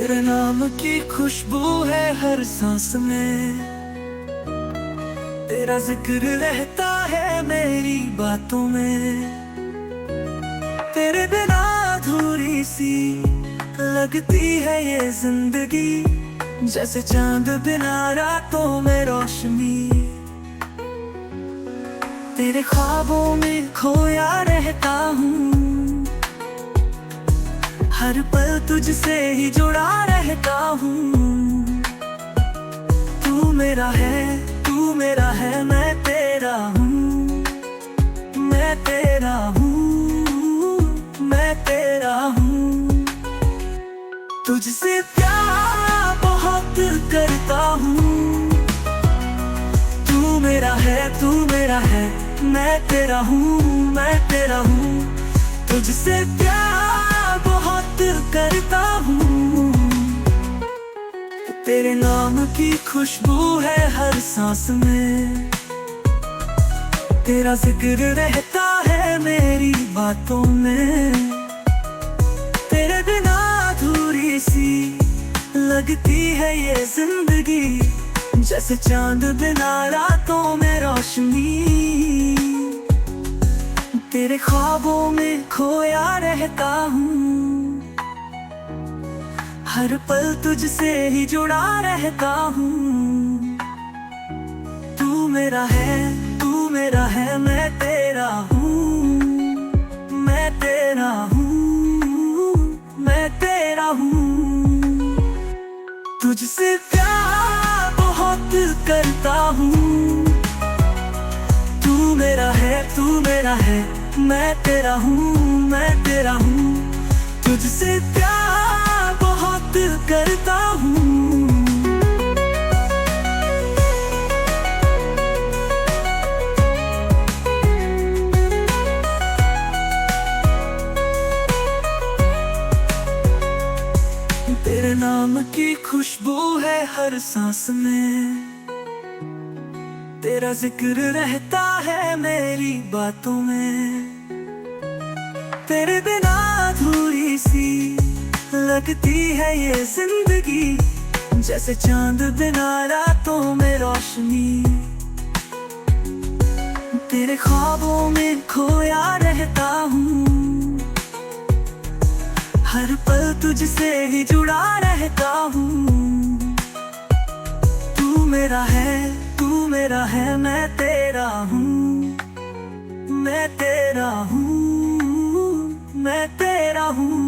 तेरे नाम की खुशबू है हर सांस में, तेरा जिक्र रहता है मेरी बातों में। तेरे बिना अधूरी सी लगती है ये जिंदगी, जैसे चांद बिना रातों में रोशनी। तेरे ख्वाबों में खोया रहता हूँ, हर पल तुझसे ही जुड़ा रहता हूँ। तू मेरा है, तू मेरा है, मैं तेरा हूँ, मैं तेरा हूँ, मैं तेरा हूँ। तुझसे प्यार बहुत करता हूँ। तू मेरा है, तू मेरा है, मैं तेरा हूँ, मैं तेरा हूँ। तुझसे प्यार बहुत करता हूँ। तेरे नाम की खुशबू है हर सांस में, तेरा जिक्र रहता है मेरी बातों में। तेरे बिना अधूरी सी लगती है ये जिंदगी, जैसे चांद बिना रातों में रोशनी। तेरे ख्वाबों में खोया रहता हूँ, हर पल तुझसे ही जुड़ा रहता हूँ। तू मेरा है, तू मेरा है, मैं तेरा हूँ, मैं तेरा हूँ, मैं तेरा हूँ। तुझसे प्यार बहुत करता हूँ। तू मेरा है, तू मेरा है, मैं तेरा हूँ, मैं तेरा हूँ। तुझसे प्यार बहुत करता हूँ। तेरे नाम की खुशबू है हर सांस में, तेरा जिक्र रहता है मेरी बातों में। तेरे बिना अधूरी सी लगती है ये जिंदगी, जैसे चांद बिना रातों में रोशनी। तेरे ख्वाबों में खोया रहता हूँ, हर पल तुझसे ही जुड़ा रहता हूँ। तू मेरा है, तू मेरा है, मैं तेरा हूँ, मैं तेरा हूँ, मैं तेरा हूँ।